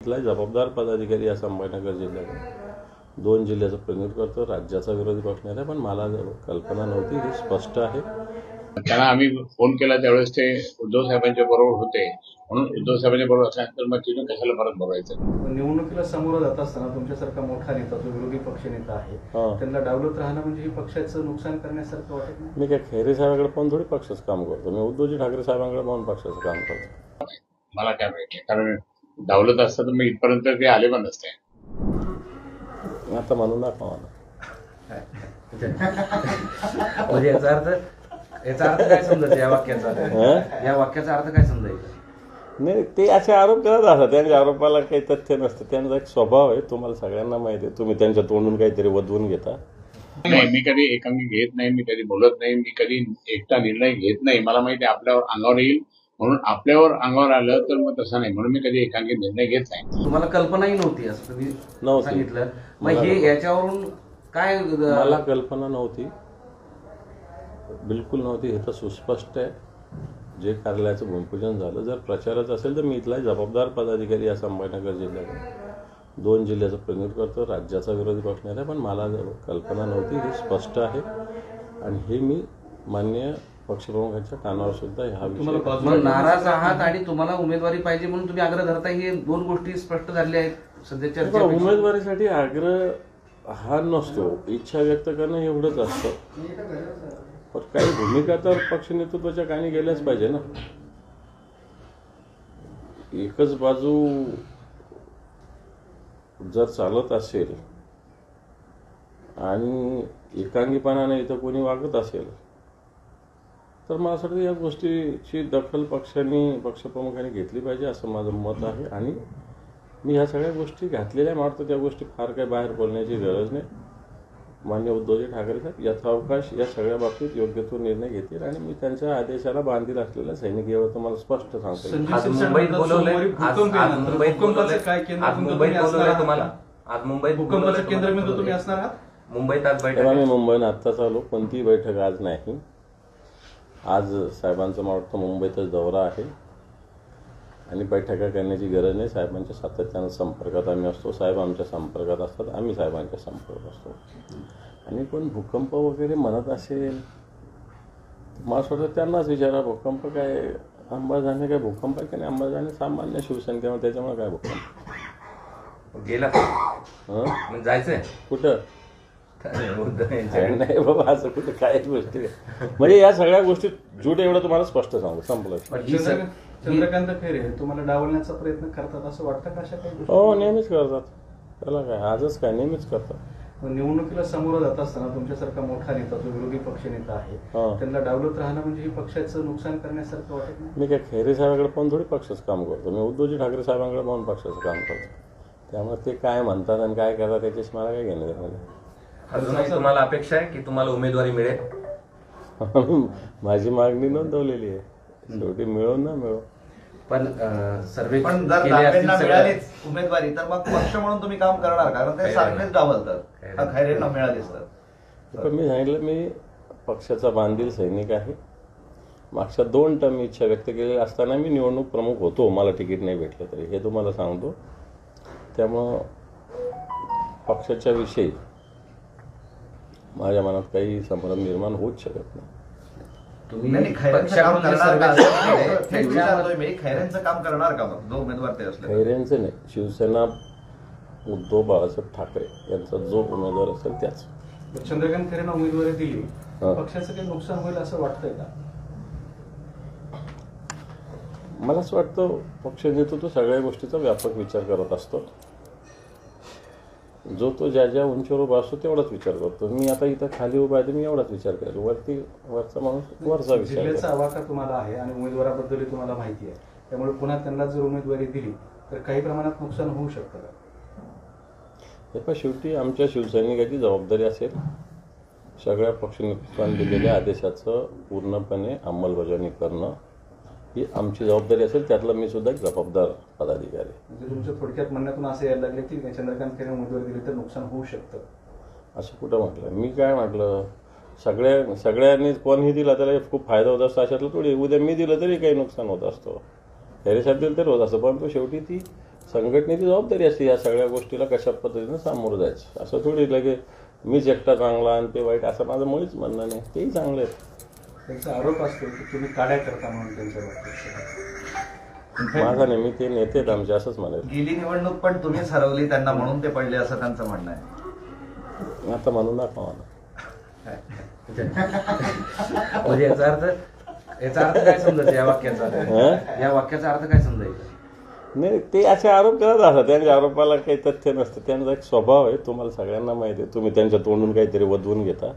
इथला जबाबदार पदाधिकारी या संभाजीनगर जिल्ह्यात 2 जिल्ह्याचं प्रतिनिधित्व करतो. राज्याचा विरोधी पक्ष नेता, पण मला कल्पना नव्हती, हे स्पष्ट आहे. त्यांना आम्ही फोन केला त्यावेळेस ते उद्धव साहेबांच्या बरोबर होते, म्हणून उद्धव साहेबांच्या बरोबर असल्यानंतर मग तिथून कशाला परत बोलायचं. निवडणुकीला सामोरं जात असताना तुमच्यासारखा मोठा नेता, जो विरोधी पक्ष नेता आहे, त्यांना डावलत राहणं म्हणजे ही पक्षाचं नुकसान करण्यासारखं वाटत नाही? मी काय खैरे साहेबांकडे पाहून थोडी पक्षाचं काम करतो, मी उद्धवजी ठाकरे साहेबांकडे पाहून पक्षाचं काम करतो. मला काय माहिती, कारण डावलत असतं तर मी इथपर्यंत ते आले पण नसते. आता म्हणून दाखवा मला. म्हणजे याचा अर्थ काय समजायचं या वाक्याचा अर्थ काय समजायचं? नाही, ते असे आरोप करत असतात, त्यांच्या आरोपाला काही तथ्य नसतं. त्यांचा एक स्वभाव आहे, तुम्हाला सगळ्यांना माहिती आहे. तुम्ही त्यांच्या तोंडून काहीतरी वदवून घेता. नाही, मी कधी एकांगी घेत नाही, मी कधी बोलत नाही, मी कधी एकटा निर्णय घेत नाही. मला माहिती आहे आपल्यावर अंगावर येईल, म्हणून आपल्यावर अंगावर आलं तर मग तसं नाही, म्हणून मी कधी एकांगी निर्णय घेत नाही. तुम्हाला कल्पनाही नव्हती असं तुम्ही सांगितलं, मग हे याच्यावरून काय? मला कल्पना नव्हती, बिलकुल नव्हती. हे तर सुस्पष्ट आहे. जे कार्यालयाचं भूमिपूजन झालं, जर प्रचाराचं असेल तर मी इथला जबाबदार पदाधिकारी या संभाजीनगर जिल्ह्यात 2 जिल्ह्याचं प्रतिनिधित्व करतो. राज्याचा विरोधी पक्ष नेता, पण मला कल्पना नव्हती, हे स्पष्ट आहे. आणि हे मी माननीय पक्षप्रमुखांच्या कानावर सुद्धा ह्या विषयी नाराज आहात आणि तुम्हाला उमेदवारी पाहिजे म्हणून तुम्ही आग्रह धरताय. हे 2 गोष्टी स्पष्ट झालेल्या आहेत सध्या चर्चा. उमेदवारीसाठी आग्रह हा नसतो, इच्छा व्यक्त करणं एवढंच असतं. पण काही भूमिका तर पक्ष नेतृत्वाच्या काही गेल्याच पाहिजे ना. एकच बाजू जर चालत असेल आणि एकांगीपणाने इथं कोणी वागत असेल तर मला असं वाटतं या गोष्टीची दखल पक्षप्रमुखांनी घेतली पाहिजे, असं माझं मत आहे. आणि मी ह्या सगळ्या गोष्टी घातलेल्या वाटतं, त्या गोष्टी फार काही बाहेर बोलण्याची गरज नाही. माननीय उद्धवजी ठाकरे साहेब यथावकाश या सगळ्या बाबतीत योग्य तो निर्णय घेतील आणि मी त्यांच्या आदेशाला बांधील असलेला सैनिक यावर तुम्हाला स्पष्ट सांगतो. मुंबईत बोलवलंय, आज मुंबईत भूकंपाचं केंद्रबिंदू तुम्ही असणार आहात. मुंबईत आज बैठक. मी मुंबईत आत्ताच आलो, कोणतीही बैठक आज नाही. आज साहेबांचा मला वाटतं मुंबईतच दौरा आहे आणि बैठका करण्याची गरज नाही. साहेबांच्या सातत्यानं संपर्कात आम्ही असतो, साहेब आमच्या संपर्कात असतात, आम्ही साहेबांच्या संपर्कात असतो. आणि कोण भूकंप वगैरे म्हणत असेल मला असं वाटतं त्यांनाच विचारा, भूकंप काय अंबाजाने काय भूकंप आहे की नाही? अंबाजाने सामान्य शिवसैनिक, त्याच्यामुळे काय भूकंप गेला जायचंय कुठं? नाही बाबा, असं कुठं काय गोष्टी म्हणजे या सगळ्या गोष्टी झूट एवढं तुम्हाला स्पष्ट सांगू, संपलं. चंद्रकांत खैरे तुम्हाला डावलण्याचा प्रयत्न करतात असं वाटतं का? अशा काही हो, नेहमीच करतात. त्याला काय, आजच काय, नेहमीच करतात. निवडणुकीला सामोरं जात असताना तुमच्यासारखा मोठा नेता, जो विरोधी पक्ष नेता आहे, त्यांना डावलत राहणं म्हणजे ही पक्षाचं नुकसान करण्यासारखं वाटत नाही? मी काय खैरे साहेबांकडे पाहून थोडी पक्षाचं काम करतो, मी उद्धवजी ठाकरे साहेबांकडे पाहून पक्षाचं काम करतो. त्यामुळे ते काय म्हणतात आणि काय करतात त्याच्याशी मला काय घेणं देणं. अजूनही तुम्हाला अपेक्षा आहे की तुम्हाला उमेदवारी मिळेल? माझी मागणी नोंदवलेली आहे, शेवटी मिळो ना मिळो. पण सर्वे पण जर दानवेंना मिळालीच उमेदवारी तर मग पक्ष म्हणून तुम्ही काम करणार, कारण ते सारखेच डावलतात. खैरेंना मिळालीच तर मी सांगितलं, मी पक्षाचा बांधील सैनिक आहे. मागच्या 2 टर्म इच्छा व्यक्त केलेली असताना मी निवडणूक प्रमुख होतो, मला तिकीट नाही भेटलं तरी, हे तुम्हाला सांगतो. त्यामुळं पक्षाच्या विषयी माझ्या मनात काही संभ्रम निर्माण होऊच शकत नाही. तुम्ही खैरेंचं काम करणार का मग, जो उमेदवार ते असले? खैरेंचं नाही, शिवसेना उद्धव बाळासाहेब ठाकरे यांचा जो उमेदवार असेल त्याच. चंद्रकांत खैरेंना उमेदवारी दिली, पक्षाचं काही नुकसान होईल असं वाटतंय का? मला असं वाटतं पक्ष नेतृत्व सगळ्या गोष्टीचा व्यापक विचार करत असतो. जो तो ज्या उंचीवर उभा असतो तेवढाच विचार करतो. मी आता इथं खाली उभा आहे तर मी एवढाच विचार करेल, वरचा माणूस वरचा विचार. जिल्ह्याचा आवाका तुम्हाला आहे आणि उमेदवाराबद्दल तुम्हाला माहिती आहे, त्यामुळे पुन्हा त्यांना जर उमेदवारी दिली तर काही प्रमाणात नुकसान होऊ शकतं का? हे पण शेवटी आमच्या शिवसैनिकाची जबाबदारी असेल सगळ्या पक्ष नेतृत्वाने दिलेल्या आदेशाचं पूर्णपणे अंमलबजावणी करणं ही आमची जबाबदारी असेल. त्यातला मी सुद्धा एक जबाबदार पदाधिकारी. म्हणजे तुमच्या थोडक्यात म्हणण्यातून असं यायला लागले की चंद्रकांत खैरे उमेदवारी दिली तर नुकसान होऊ शकतं, असं कुठं म्हटलं? मी काय म्हटलं, सगळ्यांनी कोणीही दिला त्याला खूप फायदा होत असतो अशातलं थोडी. उद्या मी दिलं तरी काही नुकसान होत असतो, खैरे साहेब दिलं तरी होत असतं. परंतु शेवटी ती संघटनेची जबाबदारी असते या सगळ्या गोष्टीला कशा पद्धतीनं सामोरं जायचं. असं थोडी लगे मीच एकटा चांगला आणि ते वाईट असं माझं मुळीच म्हणणं नाही. तेही चांगले आहेत. त्यांचा आरोप असतो की तुम्ही काड्या करता म्हणून त्यांच्या बाबतीत. माझा नेहमी ते नेते आहेत आमचे असंच म्हणाले. गेली निवडणूक पण तुम्हीच हरवली त्यांना म्हणून ते पडले असं त्यांचं म्हणणं आहे. आता म्हणून दाखवा मला. म्हणजे याचा अर्थ काय समजायचं या वाक्याचा? या वाक्याचा अर्थ काय समजायचा? नाही, ते असे आरोप करत असतात. त्यांच्या आरोपाला काही तथ्य नसतं. त्यांचा एक स्वभाव आहे, तुम्हाला सगळ्यांना माहिती आहे. तुम्ही त्यांच्या तोंडून काहीतरी वधवून घेता.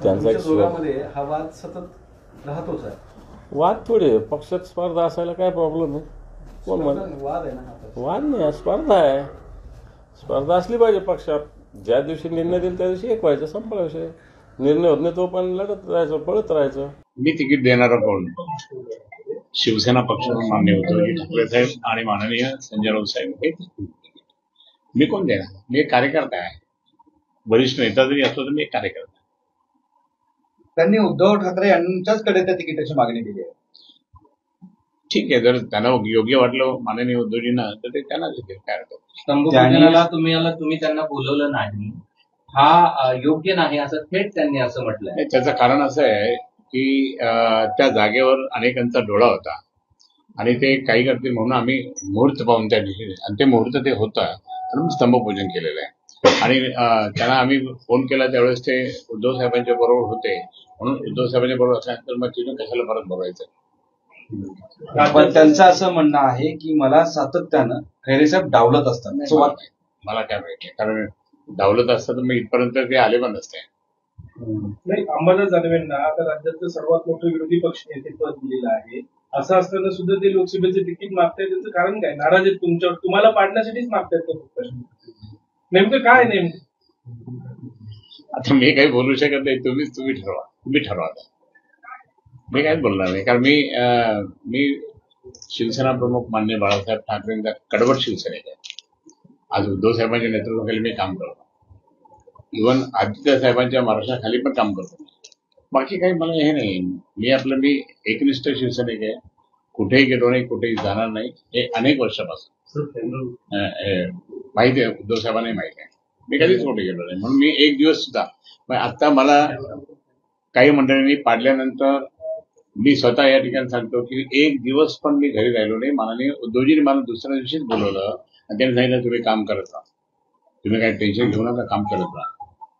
त्यांचा एक दोघांमध्ये हा वाद सतत राहतोच आहे. वाद थोडे पक्षात स्पर्धा असायला काय प्रॉब्लेम आहे? कोण म्हण वाद आहे ना हा. वाद नाही, स्पर्धा आहे. स्पर्धा असली पाहिजे पक्षात. ज्या दिवशी निर्णय देईल त्या दिवशी एक व्हायचं, संपला विषय. निर्णय होत नाही तो पण लढत राहायचं, पळत राहायचं. मी तिकीट देणारा कोण? शिवसेना पक्ष मान्य उद्धवजी ठाकरे साहेब आणि माननीय संजय राऊत साहेब. मी कोण देणार? मी एक कार्यकर्ता आहे. वरिष्ठ नेता जरी असलो तर मी एक कार्यकर्ता. त्यांनी उद्धव ठाकरे यांच्याचकडे त्या तिकिटाची मागणी केली आहे. ठीक आहे, जर त्यांना योग्य वाटलं माननीय उद्धवजींना तर ते त्यांना देतील. काय अर्थ? स्तंभपूजनाला तुम्ही त्यांना बोलवलं नाही, हा योग्य नाही असं थेट त्यांनी असं म्हटलंय. नाही, त्याचं कारण असं आहे की त्या जागेवर अनेकांचा डोळा होता आणि ते काही करतील म्हणून आम्ही मुहूर्त पाहून त्या दिवशी, आणि ते मुहूर्त ते होतं म्हणून स्तंभपूजन केलेलं आहे. आणि त्यांना आम्ही फोन केला त्यावेळेस ते उद्धव साहेबांच्या बरोबर होते, म्हणून उद्धव साहेबांच्या बरोबर असल्यानंतर मग तिथून कशाला परत बोलायचं. पण त्यांचं असं म्हणणं आहे की मला सातत्यानं खैरे साहेब डावलत असतात. मला काय माहिती, कारण डावलत असतं तर मग इथपर्यंत ते आले पण नसते. नाही, अंबादास दानवेंना आता राज्याचं सर्वात मोठं विरोधी पक्ष नेतेपद दिलेलं आहे. असं असताना सुद्धा ते लोकसभेचे तिकीट मागतायत, त्याचं कारण काय? नाराज आहेत तुमच्यावर, तुम्हाला पाडण्यासाठीच मागतायत का फक्त? नेमकं काय नेमकं? आता मी काही बोलू शकत नाही. तुम्ही ठरवा. मी काहीच बोलणार नाही, कारण मी शिवसेना प्रमुख माननीय बाळासाहेब ठाकरेंचा कडवट शिवसैनिक आहे. आज उद्धव साहेबांच्या नेतृत्वाखाली मी काम करतो. इव्हन आदित्य साहेबांच्या मार्गदर्शनाखाली पण काम करतो. बाकी काही मला हे नाही. मी एकनिष्ठ शिवसैनिक आहे. कुठेही गेलो नाही, कुठेही जाणार नाही, हे अनेक वर्षापासून माहिती आहे. उद्धव साहेबांनाही माहिती आहे. मी कधीच कुठे गेलो नाही, म्हणून मी एक दिवस सुद्धा. आता मला काही मंडळींनी पाडल्यानंतर मी स्वतः या ठिकाणी सांगतो की एक दिवस पण मी घरी राहिलो नाही. माननीय उद्धवजींनी मला दुसऱ्या दिवशीच बोलवलं आणि त्यांनी सांगितलं तुम्ही काम करत राहा, तुम्ही काही टेन्शन घेऊ नका, काम करत राहा.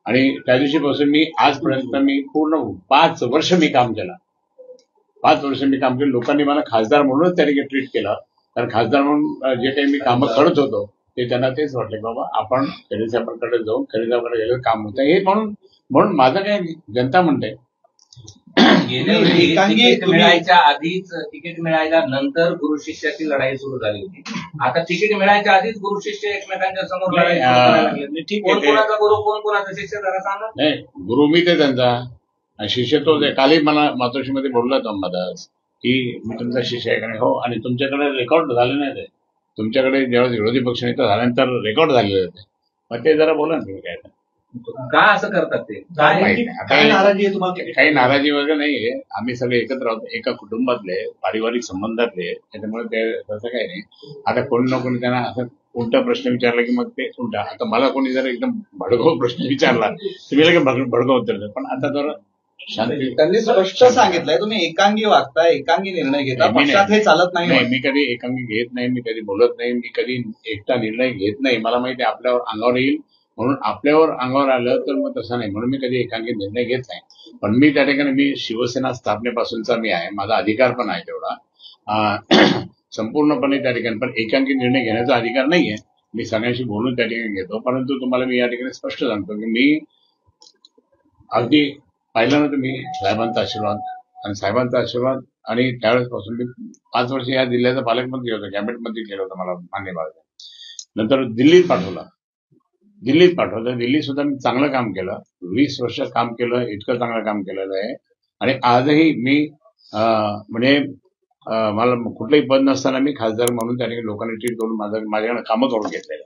आणि त्या दिवशीपासून मी आजपर्यंत मी पूर्ण 5 वर्ष मी काम केलं. 5 वर्ष मी काम केलं. लोकांनी मला खासदार म्हणूनच त्यांनी ट्रीट केलं, कारण खासदार म्हणून जे काही मी कामं करत होतो ते त्यांना तेच वाटले बाबा आपण खैरे साहेबांकडे जाऊन खैरे साहेबांकडे गेलं काम होतं हे म्हणून माझं काय जनता म्हणते. तिकीट मिळायच्या नंतर गुरु शिष्याची लढाई सुरू झाली होती. आता तिकीट मिळायच्या आधीच गुरु शिष्य एकमेकांच्या समोर लढाई लागली. कोण कोणाचा गुरु, कोण कोणाचा शिष्य, जरा सांगा. नाही, गुरु मी ते त्यांचा आणि शिष्य तोच आहे. कालही मला मातोश्रीमध्ये बोलला तो अंबादास की मी तुमचा शिष्य आहे का नाही. हो, आणि तुमच्याकडे रेकॉर्ड झाले नाही. ते तुमच्याकडे जेव्हा विरोधी पक्षनेता झाल्यानंतर रेकॉर्ड झालेले होते. मग ते जरा बोला ना तुम्ही काय का असं करतात ते? काय नाराजी आहे तुम्हाला? काही नाराजी वगैरे नाहीये. आम्ही सगळे एकत्र आहोत, एका कुटुंबातले, पारिवारिक संबंधातले, त्याच्यामुळे ते तसं काही नाही. आता कोणी ना कोणी त्यांना असं उलटा प्रश्न विचारला की मग ते उलटा. आता मला कोणी जर एकदम भडकाऊ प्रश्न विचारला तर मी लगेच भडकाऊ उत्तर देतो. पण आता जर शांती, त्यांनी स्पष्ट सांगितलंय तुम्ही एकांगी वागताय, एकांगी निर्णय घेता, पक्षात हे चालत नाही. मी कधी एकांगी घेत नाही, मी कधी बोलत नाही, मी कधी एकटा निर्णय घेत नाही. मला माहिती आहे आपल्यावर अंगावर येईल, म्हणून आपल्यावर अंगावर आलं तर मग तसं नाही, म्हणून मी कधी एकांगी निर्णय घेत नाही. पण मी त्या ठिकाणी मी शिवसेना स्थापनेपासूनचा मी आहे, माझा अधिकार पण आहे तेवढा संपूर्णपणे त्या ठिकाणी. पण एकांगी निर्णय घेण्याचा अधिकार नाहीये. मी सगळ्यांशी बोलून त्या ठिकाणी घेतो. परंतु तुम्हाला मी या ठिकाणी स्पष्ट सांगतो की मी अगदी पाहिल्यानंतर मी साहेबांचा आशीर्वाद आणि त्यावेळेसपासून मी 5 वर्ष या जिल्ह्याचा पालकमंत्री होतो, कॅबिनेट मंत्री केलं होतं मला मान्य बाळासाहेब. नंतर दिल्लीत पाठवलं. दिल्लीत सुद्धा मी चांगलं काम केलं. 20 वर्ष काम केलं, इतकं चांगलं काम केलेलं आहे. आणि आजही मी म्हणजे मला कुठलंही पद नसताना मी खासदार म्हणून त्या ठिकाणी लोकांनी ट्रीट करून माझ्याकडे कामं करून घेतलेलं आहे.